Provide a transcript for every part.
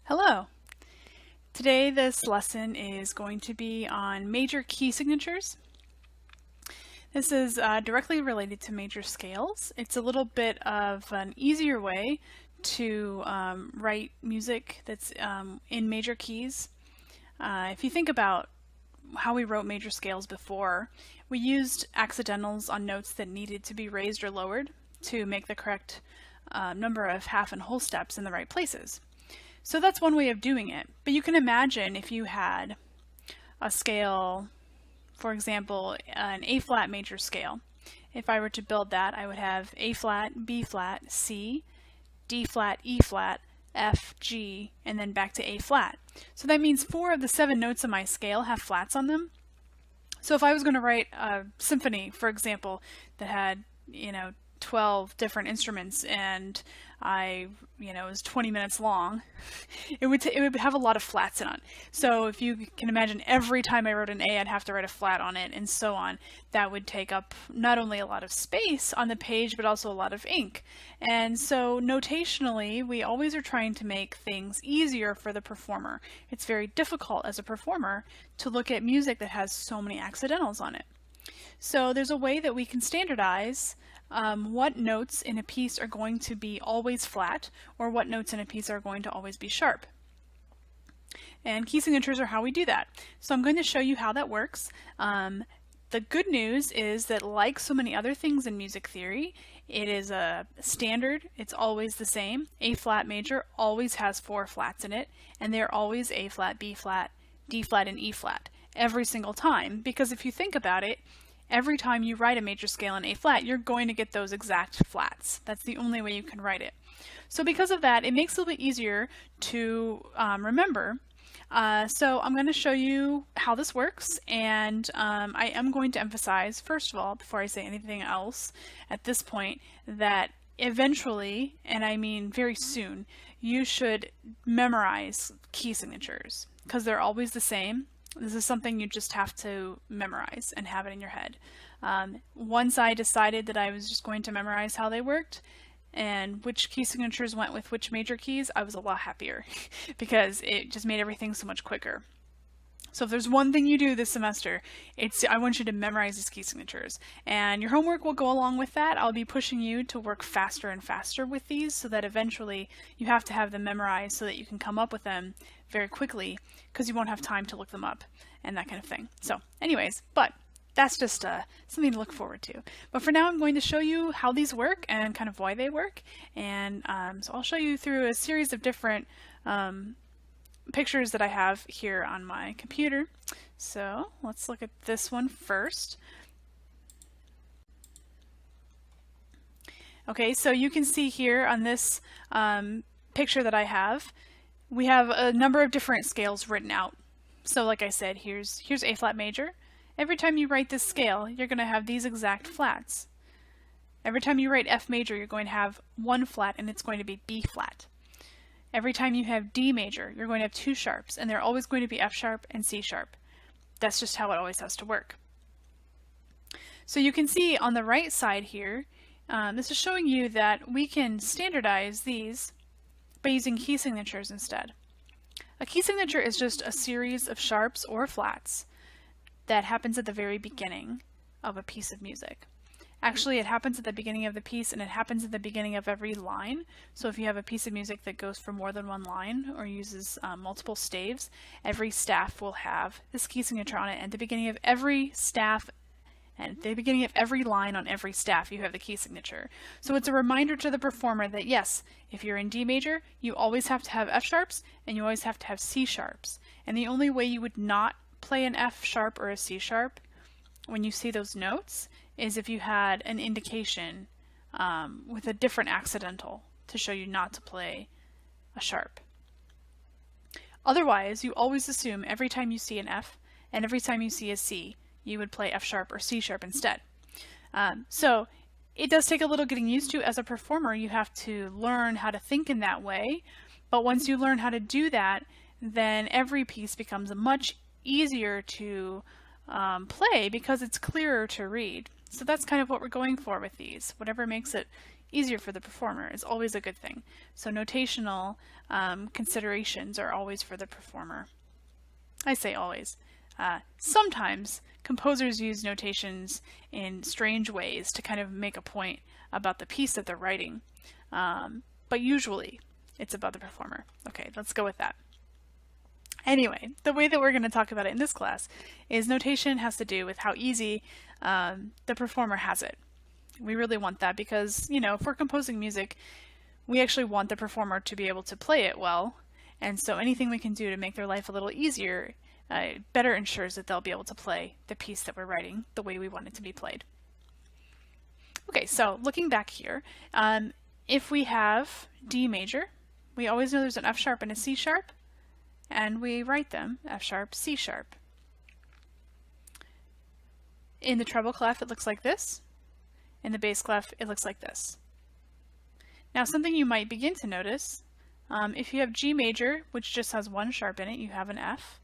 Hello! Today this lesson is going to be on major key signatures. This is directly related to major scales. It's a little bit of an easier way to write music that's in major keys. If you think about how we wrote major scales before, we used accidentals on notes that needed to be raised or lowered to make the correct number of half and whole steps in the right places. So that's one way of doing it. But you can imagine if you had a scale, for example, an A flat major scale. If I were to build that, I would have A flat, B flat, C, D flat, E flat, F, G, and then back to A flat. So that means 4 of the 7 notes on my scale have flats on them. So if I was going to write a symphony, for example, that had, 12 different instruments and it was 20 minutes long, it would have a lot of flats in it. So if you can imagine, every time I wrote an A, I'd have to write a flat on it and so on. That would take up not only a lot of space on the page, but also a lot of ink. And so notationally, we always are trying to make things easier for the performer. It's very difficult as a performer to look at music that has so many accidentals on it. So there's a way that we can standardize what notes in a piece are going to be always flat, or what notes in a piece are going to always be sharp. And key signatures are how we do that. So I'm going to show you how that works. The good news is that, like so many other things in music theory, it is a standard. It's always the same. A flat major always has 4 flats in it, and they're always A flat, B flat, D flat, and E flat every single time, because if you think about it, every time you write a major scale in A flat, you're going to get those exact flats. That's the only way you can write it. So because of that, it makes it a little bit easier to remember. So I'm going to show you how this works, and I am going to emphasize, first of all, before I say anything else at this point, that eventually, and I mean very soon, you should memorize key signatures, because they're always the same. This is something you just have to memorize and have it in your head. Once I decided that I was just going to memorize how they worked and which key signatures went with which major keys, I was a lot happier because it just made everything so much quicker. So if there's one thing you do this semester, I want you to memorize these key signatures. And your homework will go along with that. I'll be pushing you to work faster and faster with these so that eventually you have to have them memorized so that you can come up with them very quickly, because you won't have time to look them up and that kind of thing. So anyways, but that's just something to look forward to. But for now, I'm going to show you how these work and kind of why they work. And so I'll show you through a series of different pictures that I have here on my computer. So let's look at this one first. Okay, so you can see here on this picture that I have, we have a number of different scales written out. So like I said, here's A flat major. Every time you write this scale, you're going to have these exact flats. Every time you write F major, you're going to have 1 flat, and it's going to be B flat. Every time you have D major, you're going to have 2 sharps, and they're always going to be F sharp and C sharp. That's just how it always has to work. So you can see on the right side here, this is showing you that we can standardize these by using key signatures instead. A key signature is just a series of sharps or flats that happens at the very beginning of a piece of music. Actually, it happens at the beginning of the piece, and it happens at the beginning of every line. So if you have a piece of music that goes for more than 1 line or uses multiple staves, every staff will have this key signature on it. At the beginning of every staff and at the beginning of every line on every staff, you have the key signature. So it's a reminder to the performer that yes, if you're in D major, you always have to have F sharps and you always have to have C sharps. And the only way you would not play an F sharp or a C sharp when you see those notes is if you had an indication with a different accidental to show you not to play a sharp. Otherwise, you always assume every time you see an F and every time you see a C, you would play F sharp or C sharp instead. So it does take a little getting used to. As a performer, you have to learn how to think in that way, but once you learn how to do that, then every piece becomes much easier to play because it's clearer to read. So that's kind of what we're going for with these. Whatever makes it easier for the performer is always a good thing. So notational considerations are always for the performer. I say always. Sometimes composers use notations in strange ways to kind of make a point about the piece that they're writing, but usually it's about the performer. Okay, let's go with that. Anyway, the way that we're going to talk about it in this class is notation has to do with how easy the performer has it. We really want that because, you know, if we're composing music, we actually want the performer to be able to play it well, and so anything we can do to make their life a little easier better ensures that they'll be able to play the piece that we're writing the way we want it to be played. Okay, so looking back here, if we have D major, we always know there's an F sharp and a C sharp, and we write them F sharp, C sharp. In the treble clef, it looks like this. In the bass clef, it looks like this. Now, something you might begin to notice, if you have G major, which just has one sharp in it, you have an F.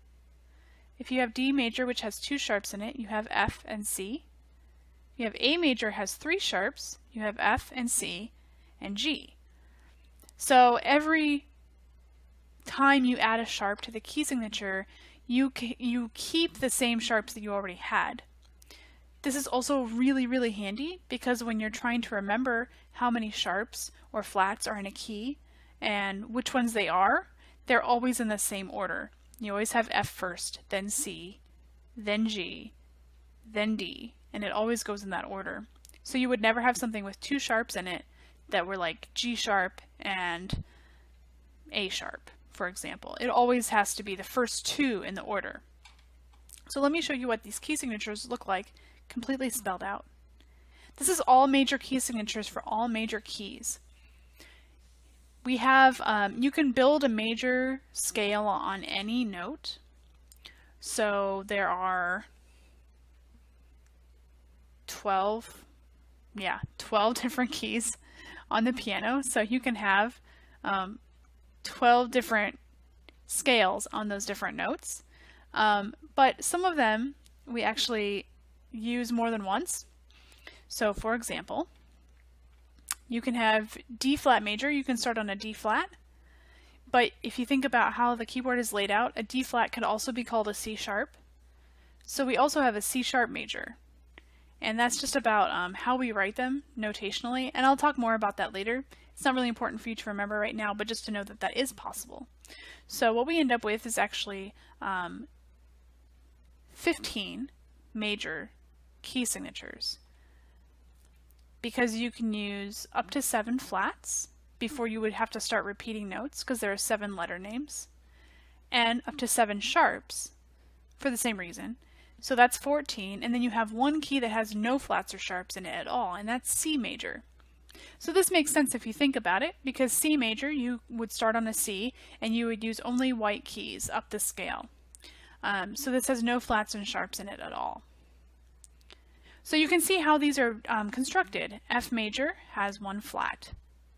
If you have D major, which has two sharps in it, you have F and C. If you have A major, has three sharps, you have F and C and G. So every time you add a sharp to the key signature, you keep the same sharps that you already had. This is also really, really handy because when you're trying to remember how many sharps or flats are in a key and which ones they are, they're always in the same order. You always have F first, then C, then G, then D, and it always goes in that order. So you would never have something with two sharps in it that were like G sharp and A sharp, for example. It always has to be the first two in the order. So let me show you what these key signatures look like completely spelled out. This is all major key signatures for all major keys. We have, you can build a major scale on any note. So there are 12 different keys on the piano. So you can have 12 different scales on those different notes. But some of them we actually use more than once. So for example, you can have D flat major, you can start on a D flat, but if you think about how the keyboard is laid out, a D flat could also be called a C sharp. So we also have a C sharp major, and that's just about how we write them notationally, and I'll talk more about that later. It's not really important for you to remember right now, but just to know that that is possible. So what we end up with is actually 15 major key signatures, because you can use up to 7 flats before you would have to start repeating notes because there are 7 letter names, and up to 7 sharps for the same reason. So that's 14, and then you have one key that has no flats or sharps in it at all, and that's C major. So this makes sense if you think about it, because C major, you would start on a C and you would use only white keys up the scale. So this has no flats and sharps in it at all. So you can see how these are constructed. F major has one flat.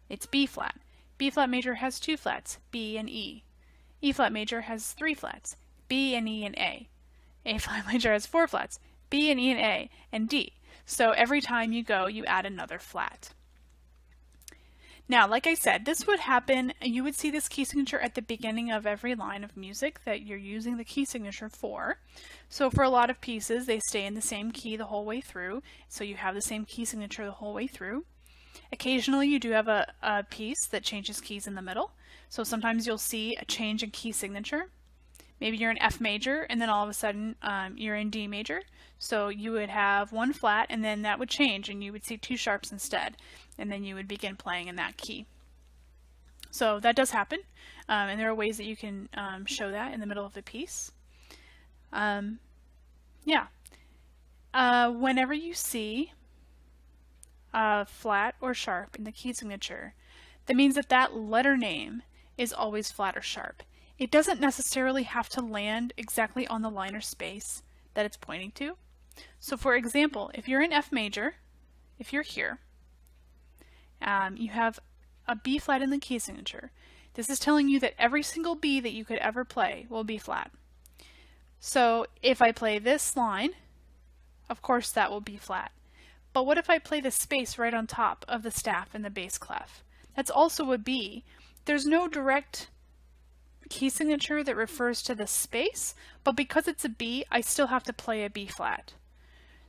It's B flat. B flat major has 2 flats, B and E. E flat major has 3 flats, B and E and A. A flat major has 4 flats, B and E and A and D. So every time you go, you add another flat. Now, like I said, this would happen, you would see this key signature at the beginning of every line of music that you're using the key signature for. So for a lot of pieces, they stay in the same key the whole way through, so you have the same key signature the whole way through. Occasionally, you do have a piece that changes keys in the middle, so sometimes you'll see a change in key signature. Maybe you're in F major, and then all of a sudden you're in D major. So you would have one flat, and then that would change, and you would see 2 sharps instead, and then you would begin playing in that key. So that does happen, and there are ways that you can show that in the middle of the piece. Whenever you see a flat or sharp in the key signature, that means that that letter name is always flat or sharp. It doesn't necessarily have to land exactly on the line or space that it's pointing to. So for example, if you're in F major, if you're here, you have a B flat in the key signature. This is telling you that every single B that you could ever play will be flat. So if I play this line, of course that will be flat. But what if I play the space right on top of the staff in the bass clef? That's also a B. There's no direct key signature that refers to the space, but because it's a B, I still have to play a B flat.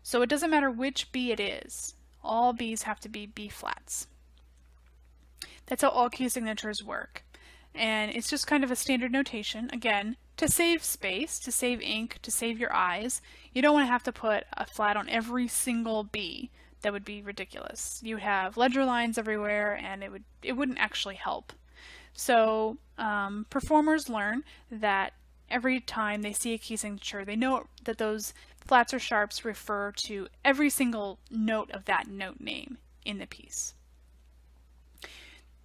So it doesn't matter which B it is. All Bs have to be B flats. That's how all key signatures work. And it's just kind of a standard notation. Again, to save space, to save ink, to save your eyes, you don't want to have to put a flat on every single B. That would be ridiculous. You would have ledger lines everywhere and it wouldn't actually help. So performers learn that every time they see a key signature, they know that those flats or sharps refer to every single note of that note name in the piece.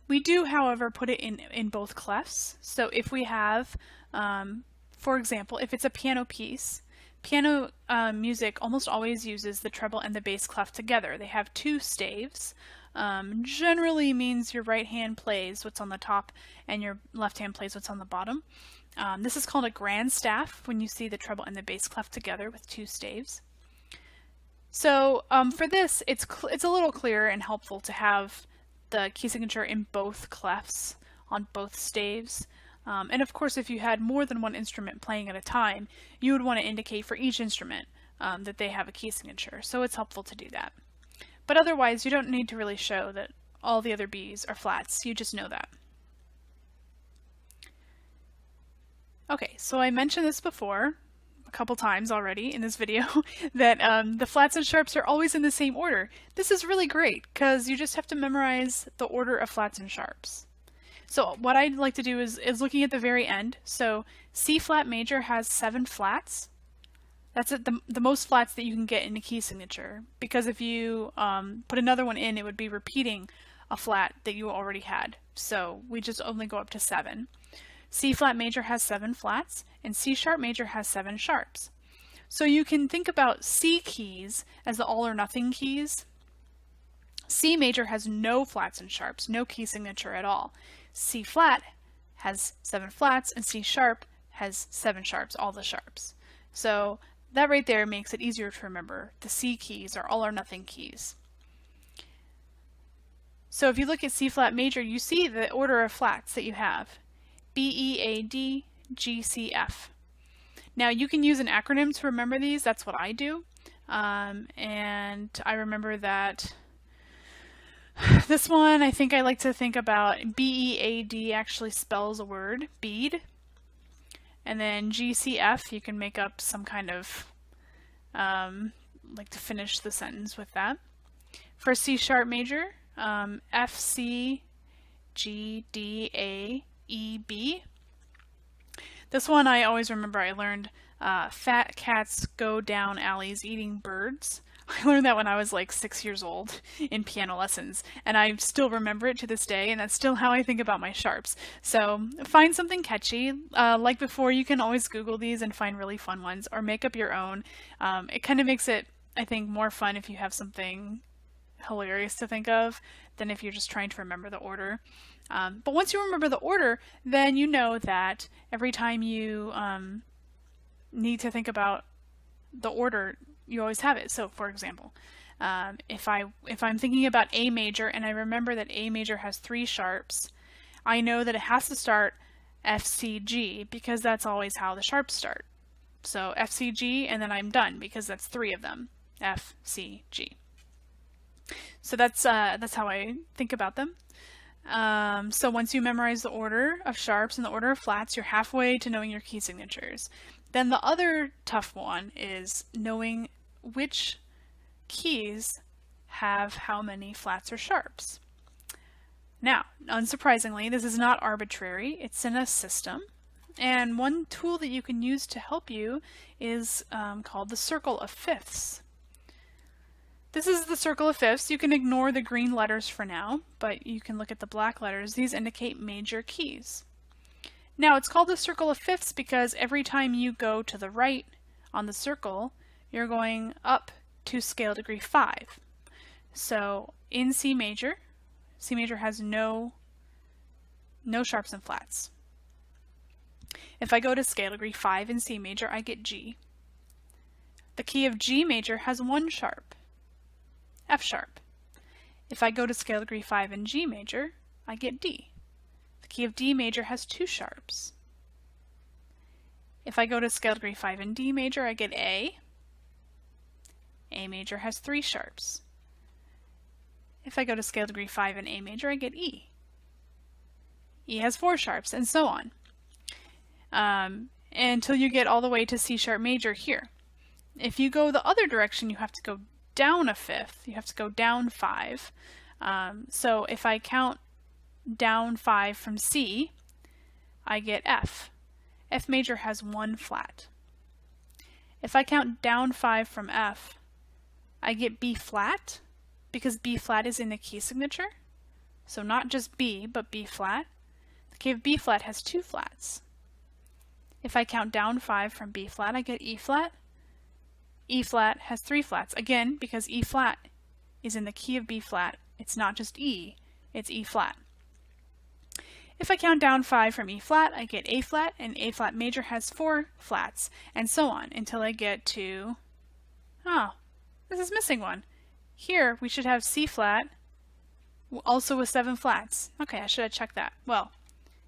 We do, however, put it in both clefs. So if we have, for example, if it's a piano piece, piano music almost always uses the treble and the bass clef together. They have two staves. Generally means your right hand plays what's on the top and your left hand plays what's on the bottom. This is called a grand staff when you see the treble and the bass clef together with two staves. So for this, it's a little clearer and helpful to have the key signature in both clefs on both staves. And of course, if you had more than one instrument playing at a time, you would want to indicate for each instrument that they have a key signature. So it's helpful to do that. But otherwise, you don't need to really show that all the other Bs are flats. You just know that. Okay, so I mentioned this before a couple times already in this video that the flats and sharps are always in the same order. This is really great because you just have to memorize the order of flats and sharps. So what I'd like to do is looking at the very end. So C flat major has 7 flats. That's the most flats that you can get in a key signature, because if you put another one in, it would be repeating a flat that you already had. So we just only go up to 7. C flat major has 7 flats, and C sharp major has 7 sharps. So you can think about C keys as the all or nothing keys. C major has no flats and sharps, no key signature at all. C flat has 7 flats, and C sharp has 7 sharps, all the sharps. So that right there makes it easier to remember. The C keys are all or nothing keys. So if you look at C flat major, you see the order of flats that you have. B, E, A, D, G, C, F. Now you can use an acronym to remember these. That's what I do. And I remember that this one, I think I like to think about B-E-A-D actually spells a word, bead. And then G-C-F, you can make up some kind of, like to finish the sentence with that. For C sharp major, F, C, G, D, A, E, B. This one I always remember I learned, fat cats go down alleys eating birds. I learned that when I was like 6 years old in piano lessons, and I still remember it to this day, and that's still how I think about my sharps. So find something catchy. Like before, you can always Google these and find really fun ones, or make up your own. It kind of makes it, I think, more fun if you have something hilarious to think of than if you're just trying to remember the order. But once you remember the order, then you know that every time you need to think about the order, you always have it. So for example, if I'm thinking about A major and I remember that A major has 3 sharps, I know that it has to start F, C, G, because that's always how the sharps start. So F, C, G, and then I'm done because that's 3 of them. F, C, G. So that's how I think about them. So once you memorize the order of sharps and the order of flats, you're halfway to knowing your key signatures. Then the other tough one is knowing which keys have how many flats or sharps. Now, unsurprisingly, this is not arbitrary. It's in a system. And one tool that you can use to help you is called the circle of fifths. This is the circle of fifths. You can ignore the green letters for now, but you can look at the black letters. These indicate major keys. Now, it's called the circle of fifths because every time you go to the right on the circle, you're going up to scale degree 5. So in C major has no sharps and flats. If I go to scale degree 5 in C major, I get G. The key of G major has 1 sharp. F sharp. If I go to scale degree 5 in G major, I get D. The key of D major has 2 sharps. If I go to scale degree 5 in D major, I get A. A major has 3 sharps. If I go to scale degree 5 in A major, I get E. E has 4 sharps, and so on. Until you get all the way to C sharp major here. If you go the other direction, you have to go down a fifth. You have to go down 5. So if I count down 5 from C, I get F. F major has 1 flat. If I count down 5 from F, I get B flat, because B flat is in the key signature. So not just B, but B flat. The key of B flat has 2 flats. If I count down 5 from B flat, I get E flat. E flat has 3 flats. Again, because E flat is in the key of B flat, it's not just E, it's E flat. If I count down 5 from E flat, I get A flat, and A flat major has 4 flats, and so on until I get to, oh, this is missing one. Here we should have C flat, also with 7 flats. Okay, I should have checked that. Well,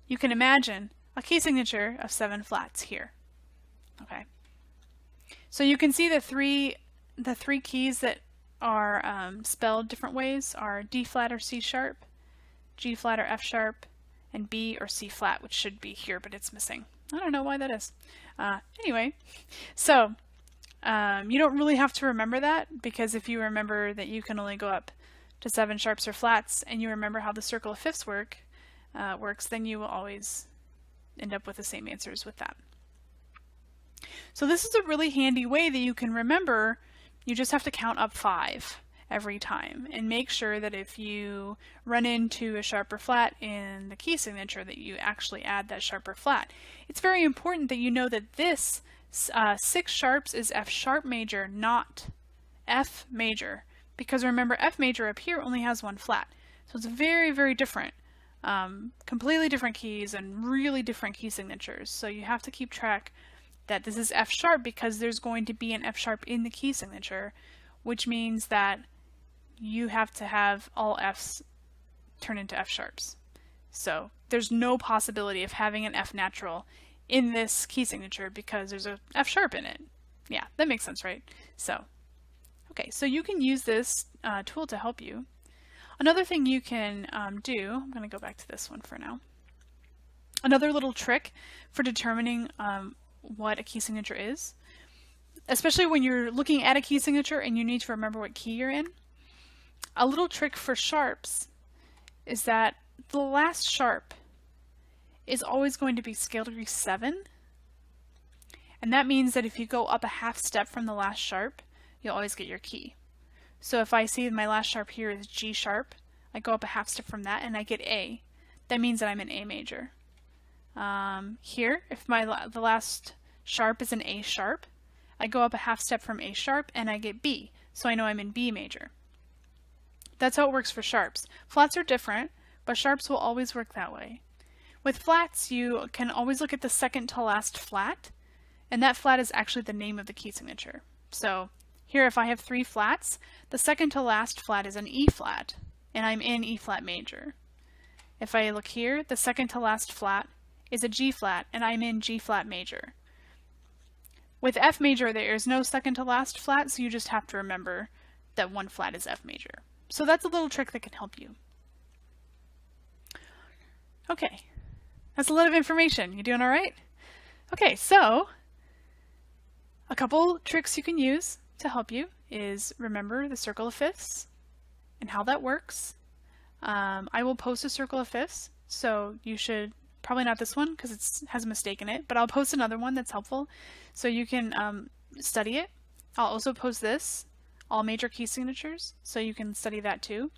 you can imagine a key signature of 7 flats here. Okay. So you can see the three keys that are spelled different ways are D flat or C sharp, G flat or F sharp, and B or C flat, which should be here, but it's missing. I don't know why that is. Anyway, so you don't really have to remember that, because if you remember that you can only go up to 7 sharps or flats, and you remember how the circle of fifths works, then you will always end up with the same answers with that. So this is a really handy way that you can remember. You just have to count up 5 every time, and make sure that if you run into a sharp or flat in the key signature, that you actually add that sharp or flat. It's very important that you know that this 6 sharps is F sharp major, not F major, because remember F major up here only has 1 flat. So it's very, very different. Completely different keys and really different key signatures. So you have to keep track that this is F sharp because there's going to be an F sharp in the key signature, which means that you have to have all Fs turn into F sharps. So there's no possibility of having an F natural in this key signature because there's a F sharp in it. Yeah, that makes sense, right? So, okay, so you can use this tool to help you. Another thing you can do, I'm going to go back to this one for now. Another little trick for determining what a key signature is, especially when you're looking at a key signature and you need to remember what key you're in. A little trick for sharps is that the last sharp is always going to be scale degree 7, and that means that if you go up a half step from the last sharp, you'll always get your key. So if I see my last sharp here is G sharp, I go up a half step from that and I get A. That means that I'm in A major. Here, if the last sharp is an A sharp, I go up a half step from A sharp and I get B, so I know I'm in B major. That's how it works for sharps. Flats are different, but sharps will always work that way. With flats, you can always look at the second to last flat, and that flat is actually the name of the key signature. So here, if I have 3 flats, the second to last flat is an E flat, and I'm in E flat major. If I look here, the second to last flat is a G flat, and I'm in G flat major. With F major, there is no second to last flat, so you just have to remember that 1 flat is F major. So that's a little trick that can help you. Okay, that's a lot of information. You doing all right? Okay, so a couple tricks you can use to help you is remember the circle of fifths and how that works. I will post a circle of fifths, so you should, probably not this one because it has a mistake in it, but I'll post another one that's helpful so you can study it. I'll also post this, all major key signatures, so you can study that too.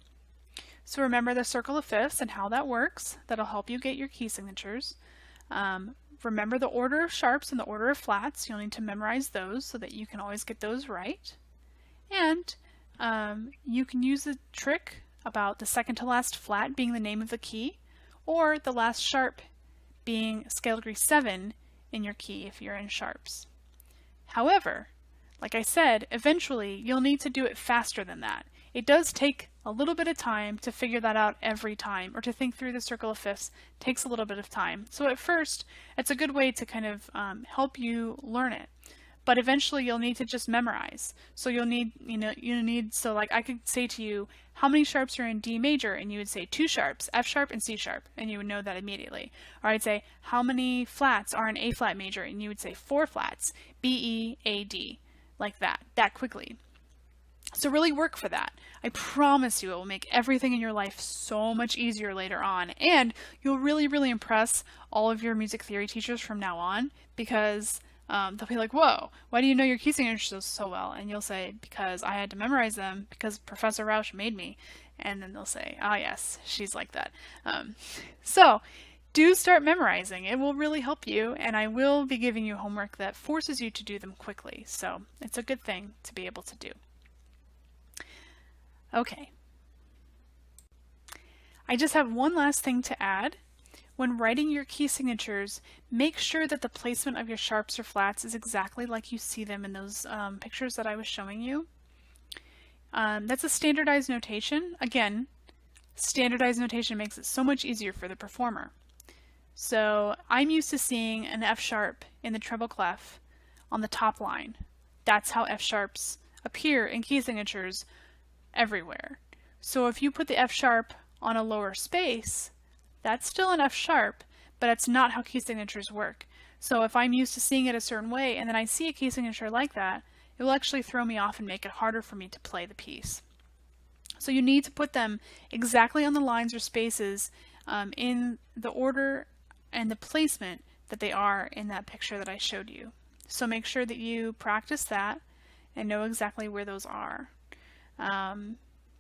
So remember the circle of fifths and how that works. That'll help you get your key signatures. Remember the order of sharps and the order of flats. You'll need to memorize those so that you can always get those right. And you can use the trick about the second to last flat being the name of the key, or the last sharp being scale degree 7 in your key if you're in sharps. However, like I said, eventually you'll need to do it faster than that. it does take a little bit of time to figure that out every time, or to think through the circle of fifths takes a little bit of time. So at first, it's a good way to kind of help you learn it. But eventually you'll need to just memorize. So you'll need, so like I could say to you, how many sharps are in D major? And you would say 2 sharps, F sharp and C sharp, and you would know that immediately. Or I'd say, how many flats are in A flat major? And you would say 4 flats, B, E, A, D, like that quickly. So really work for that. I promise you it will make everything in your life so much easier later on. And you'll really, really impress all of your music theory teachers from now on, because they'll be like, whoa, why do you know your key signatures so well? And you'll say, because I had to memorize them because Professor Rausch made me. And then they'll say, ah, yes, she's like that. So do start memorizing. It will really help you, and I will be giving you homework that forces you to do them quickly. So it's a good thing to be able to do. Okay. I just have one last thing to add. When writing your key signatures, make sure that the placement of your sharps or flats is exactly like you see them in those pictures that I was showing you. That's a standardized notation. Again, standardized notation makes it so much easier for the performer. So I'm used to seeing an F sharp in the treble clef on the top line. That's how F sharps appear in key signatures everywhere. So if you put the F sharp on a lower space, that's still an F sharp, but it's not how key signatures work. So if I'm used to seeing it a certain way and then I see a key signature like that, it will actually throw me off and make it harder for me to play the piece. So you need to put them exactly on the lines or spaces in the order and the placement that they are in that picture that I showed you. So make sure that you practice that and know exactly where those are.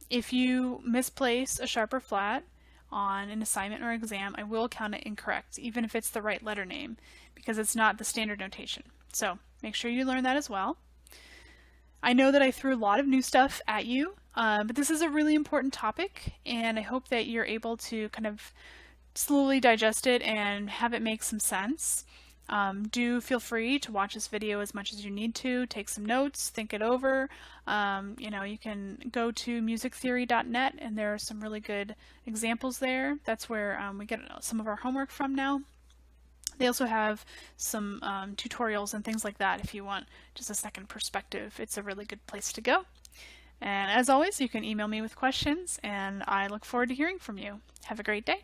If you misplace a sharp or flat on an assignment or exam, I will count it incorrect, even if it's the right letter name, because it's not the standard notation. So make sure you learn that as well. I know that I threw a lot of new stuff at you, but this is a really important topic, and I hope that you're able to kind of slowly digest it and have it make some sense. Do feel free to watch this video as much as you need to, take some notes, think it over. You can go to musictheory.net, and there are some really good examples there. That's where we get some of our homework from now. They also have some tutorials and things like that if you want just a second perspective. It's a really good place to go. And as always, you can email me with questions, and I look forward to hearing from you. Have a great day.